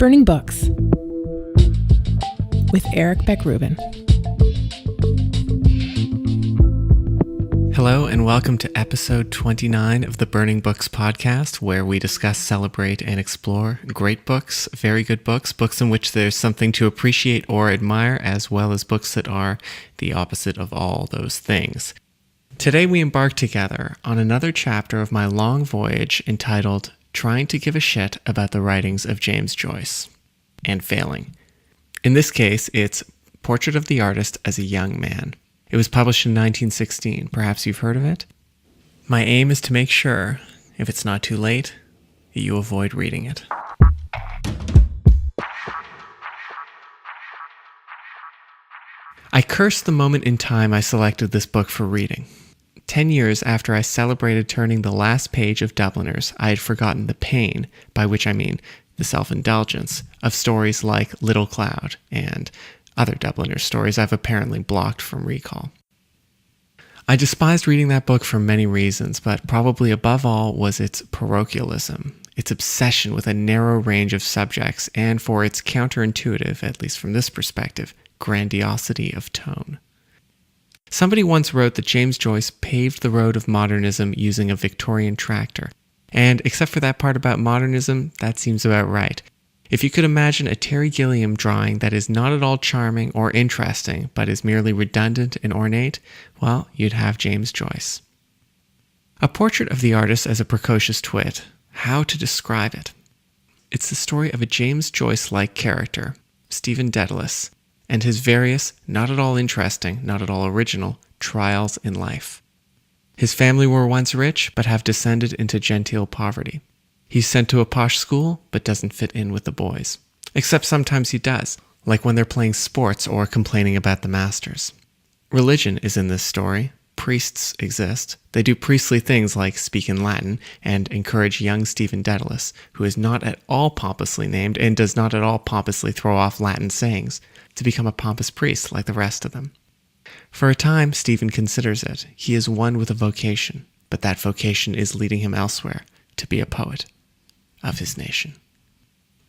Burning Books with Beck Rubin. Hello and welcome to episode 29 of the Burning Books podcast, where we discuss, celebrate, and explore great books, very good books, books in which there's something to appreciate or admire, as well as books that are the opposite of all those things. Today we embark together on another chapter of my long voyage entitled Trying to Give a Shit About the Writings of James Joyce, and Failing. In this case, it's Portrait of the Artist as a Young Man. It was published in 1916. Perhaps you've heard of it? My aim is to make sure, if it's not too late, that you avoid reading it. I curse the moment in time I selected this book for reading. 10 years after I celebrated turning the last page of Dubliners, I had forgotten the pain, by which I mean the self-indulgence, of stories like Little Cloud and other Dubliners stories I've apparently blocked from recall. I despised reading that book for many reasons, but probably above all was its parochialism, its obsession with a narrow range of subjects, and for its counterintuitive, at least from this perspective, grandiosity of tone. Somebody once wrote that James Joyce paved the road of modernism using a Victorian tractor, and except for that part about modernism, that seems about right. If you could imagine a Terry Gilliam drawing that is not at all charming or interesting, but is merely redundant and ornate, well, you'd have James Joyce. A portrait of the artist as a precocious twit. How to describe it? It's the story of a James Joyce-like character, Stephen Dedalus, and his various, not at all interesting, not at all original, trials in life. His family were once rich, but have descended into genteel poverty. He's sent to a posh school, but doesn't fit in with the boys. Except sometimes he does, like when they're playing sports or complaining about the masters. Religion is in this story. Priests exist. They do priestly things like speak in Latin and encourage young Stephen Dedalus, who is not at all pompously named and does not at all pompously throw off Latin sayings, to become a pompous priest like the rest of them. For a time, Stephen considers it. He is one with a vocation, but that vocation is leading him elsewhere, to be a poet of his nation.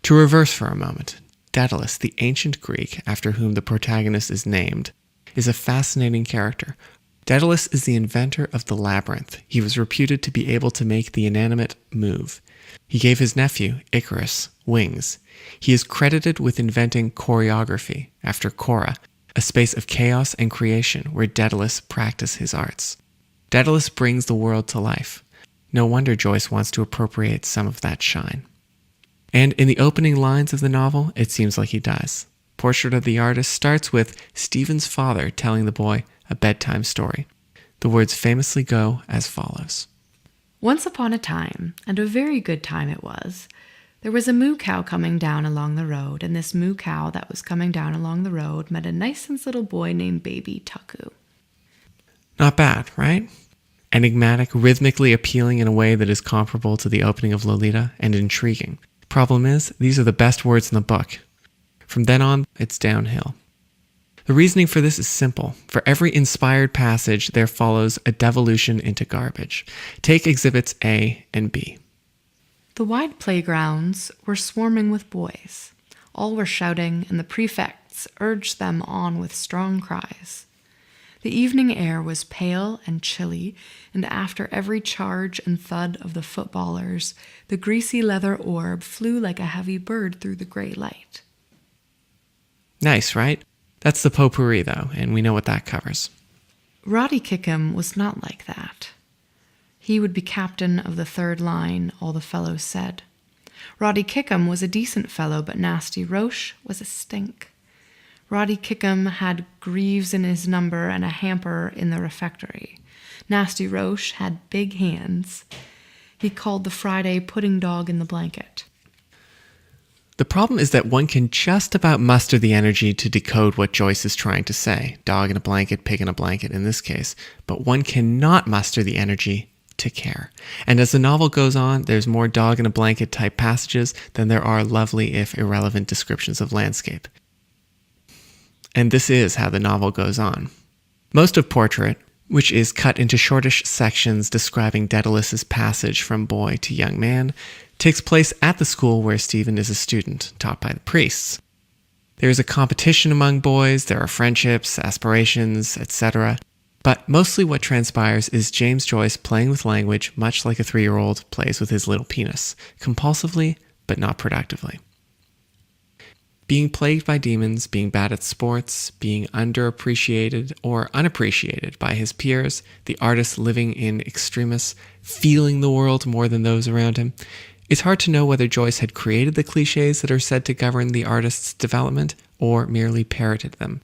To reverse for a moment, Dedalus, the ancient Greek after whom the protagonist is named, is a fascinating character. Dedalus is the inventor of the labyrinth. He was reputed to be able to make the inanimate move. He gave his nephew, Icarus, wings. He is credited with inventing choreography, after Chora, a space of chaos and creation where Dedalus practiced his arts. Dedalus brings the world to life. No wonder Joyce wants to appropriate some of that shine. And in the opening lines of the novel, it seems like he does. Portrait of the Artist starts with Stephen's father telling the boy a bedtime story. The words famously go as follows. Once upon a time, and a very good time it was, there was a moo cow coming down along the road, and this moo cow that was coming down along the road met a nice little boy named Baby Tuckoo. Not bad, right? Enigmatic, rhythmically appealing in a way that is comparable to the opening of Lolita, and intriguing. Problem is, these are the best words in the book. From then on, it's downhill. The reasoning for this is simple. For every inspired passage, there follows a devolution into garbage. Take exhibits A and B. The wide playgrounds were swarming with boys. All were shouting, and the prefects urged them on with strong cries. The evening air was pale and chilly, and after every charge and thud of the footballers, the greasy leather orb flew like a heavy bird through the gray light. Nice, right? That's the potpourri, though, and we know what that covers. Roddy Kickham was not like that. He would be captain of the third line, all the fellows said. Roddy Kickham was a decent fellow, but Nasty Roche was a stink. Roddy Kickham had greaves in his number and a hamper in the refectory. Nasty Roche had big hands. He called the Friday pudding dog in the blanket. The problem is that one can just about muster the energy to decode what Joyce is trying to say. Dog in a blanket, pig in a blanket in this case. But one cannot muster the energy to care. And as the novel goes on, there's more dog in a blanket type passages than there are lovely if irrelevant descriptions of landscape. And this is how the novel goes on. Most of Portrait, which is cut into shortish sections describing Dedalus's passage from boy to young man, takes place at the school where Stephen is a student, taught by the priests. There is a competition among boys, there are friendships, aspirations, etc. But mostly what transpires is James Joyce playing with language much like a 3-year-old plays with his little penis, compulsively but not productively. Being plagued by demons, being bad at sports, being underappreciated or unappreciated by his peers, the artist living in extremis, feeling the world more than those around him, it's hard to know whether Joyce had created the cliches that are said to govern the artist's development or merely parroted them.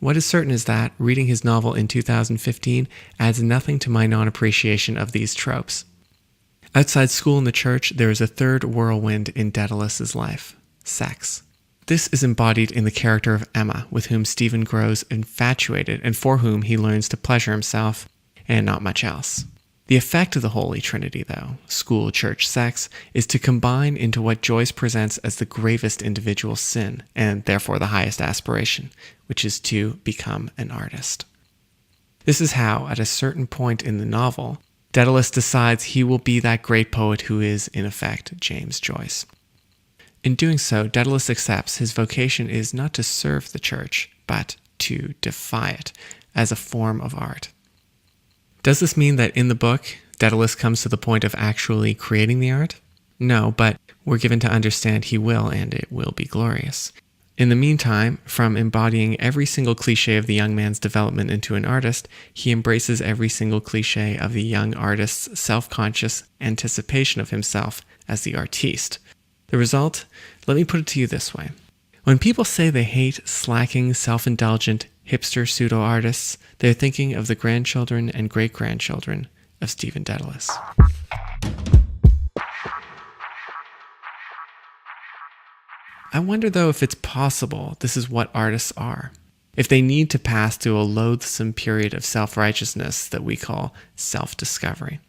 What is certain is that reading his novel in 2015 adds nothing to my non-appreciation of these tropes. Outside school and the church, there is a third whirlwind in Dedalus's life: sex. This is embodied in the character of Emma, with whom Stephen grows infatuated and for whom he learns to pleasure himself and not much else. The effect of the Holy Trinity, though, school, church, sex, is to combine into what Joyce presents as the gravest individual sin, and therefore the highest aspiration, which is to become an artist. This is how, at a certain point in the novel, Dedalus decides he will be that great poet who is, in effect, James Joyce. In doing so, Dedalus accepts his vocation is not to serve the church, but to defy it as a form of art. Does this mean that in the book, Dedalus comes to the point of actually creating the art? No, but we're given to understand he will, and it will be glorious. In the meantime, from embodying every single cliché of the young man's development into an artist, he embraces every single cliché of the young artist's self-conscious anticipation of himself as the artiste. The result? Let me put it to you this way. When people say they hate slacking, self-indulgent, hipster pseudo-artists, they're thinking of the grandchildren and great-grandchildren of Stephen Dedalus. I wonder, though, if it's possible this is what artists are. If they need to pass through a loathsome period of self-righteousness that we call self-discovery.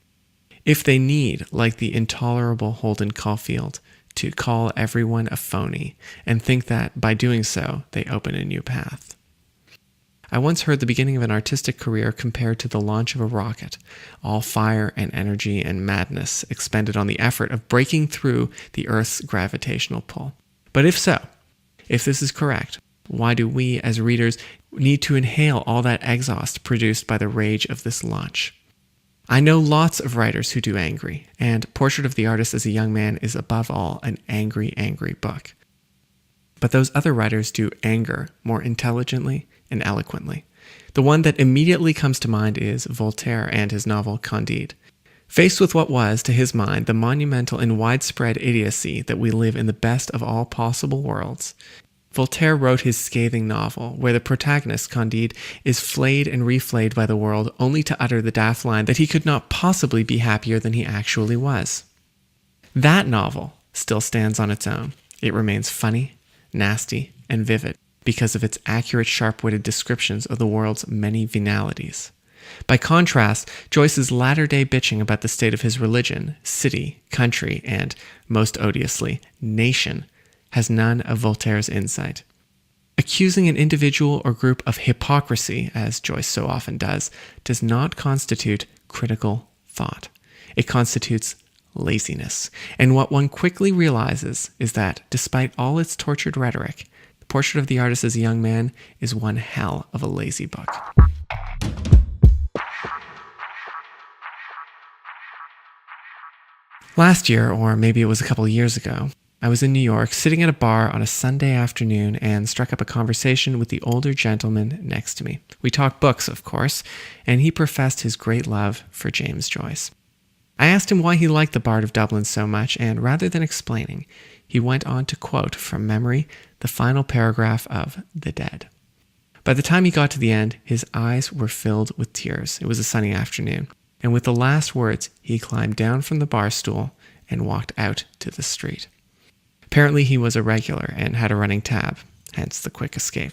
If they need, like the intolerable Holden Caulfield, to call everyone a phony and think that by doing so, they open a new path. I once heard the beginning of an artistic career compared to the launch of a rocket, all fire and energy and madness expended on the effort of breaking through the Earth's gravitational pull. But if so, if this is correct, why do we as readers need to inhale all that exhaust produced by the rage of this launch? I know lots of writers who do angry, and Portrait of the Artist as a Young Man is above all an angry, angry book. But those other writers do anger more intelligently and eloquently. The one that immediately comes to mind is Voltaire and his novel Candide. Faced with what was, to his mind, the monumental and widespread idiocy that we live in the best of all possible worlds, Voltaire wrote his scathing novel, where the protagonist, Candide, is flayed and reflayed by the world only to utter the daft line that he could not possibly be happier than he actually was. That novel still stands on its own. It remains funny, nasty, and vivid because of its accurate, sharp-witted descriptions of the world's many venalities. By contrast, Joyce's latter-day bitching about the state of his religion, city, country, and, most odiously, nation, has none of Voltaire's insight. Accusing an individual or group of hypocrisy, as Joyce so often does not constitute critical thought. It constitutes laziness. And what one quickly realizes is that, despite all its tortured rhetoric, The Portrait of the Artist as a Young Man is one hell of a lazy book. Last year, or maybe it was a couple of years ago, I was in New York, sitting at a bar on a Sunday afternoon and struck up a conversation with the older gentleman next to me. We talked books, of course, and he professed his great love for James Joyce. I asked him why he liked the Bard of Dublin so much, and rather than explaining, he went on to quote from memory the final paragraph of The Dead. By the time he got to the end, his eyes were filled with tears. It was a sunny afternoon, and with the last words, he climbed down from the bar stool and walked out to the street. Apparently he was a regular and had a running tab, hence the quick escape.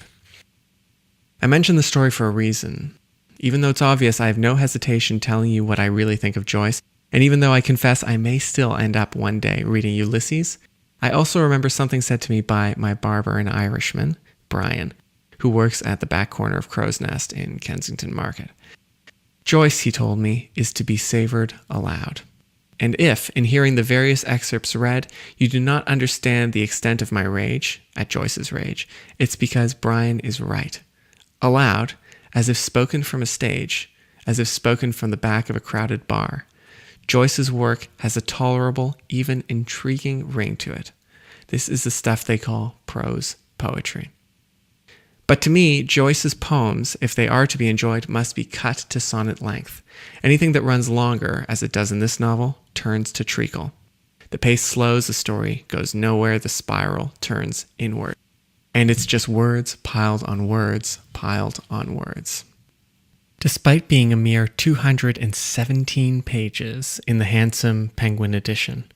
I mention the story for a reason. Even though it's obvious, I have no hesitation telling you what I really think of Joyce, and even though I confess I may still end up one day reading Ulysses, I also remember something said to me by my barber and Irishman, Brian, who works at the back corner of Crow's Nest in Kensington Market. Joyce, he told me, is to be savored aloud. And if, in hearing the various excerpts read, you do not understand the extent of my rage, at Joyce's rage, it's because Brian is right. Aloud, as if spoken from a stage, as if spoken from the back of a crowded bar, Joyce's work has a tolerable, even intriguing ring to it. This is the stuff they call prose poetry. But to me, Joyce's poems, if they are to be enjoyed, must be cut to sonnet length. Anything that runs longer, as it does in this novel, turns to treacle. The pace slows, the story goes nowhere, the spiral turns inward. And it's just words piled on words, piled on words. Despite being a mere 217 pages in the handsome Penguin edition,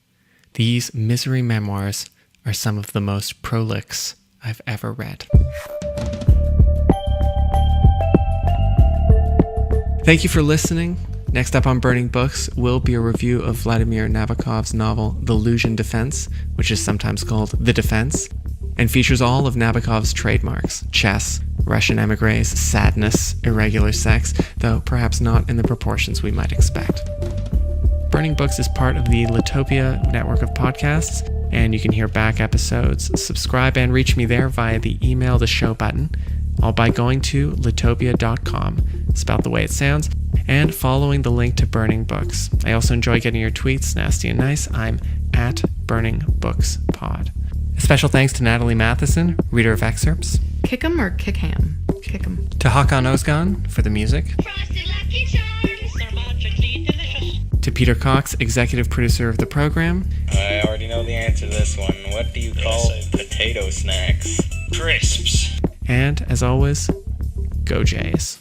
these misery memoirs are some of the most prolix I've ever read. Thank you for listening. Next up on Burning Books will be a review of Vladimir Nabokov's novel The Lusian Defense, which is sometimes called The Defense, and features all of Nabokov's trademarks: chess, Russian emigres, sadness, irregular sex, though perhaps not in the proportions we might expect. Burning Books is part of the Litopia network of podcasts, and you can hear back episodes, subscribe, and reach me there via the email the show button, all by going to litopia.com, spelled the way it sounds, and following the link to Burning Books. I also enjoy getting your tweets, nasty and nice. I'm at Burning Books Pod. A special thanks to Natalie Matheson, reader of excerpts. Kick 'em or kick ham? Kick 'em. To Hakan Ozgan for the music. Frosted Lucky Charms, thermogenically delicious. To Peter Cox, executive producer of the program. I already know the answer to this one. What do you call potato snacks? Crisps. And, as always, go Jays.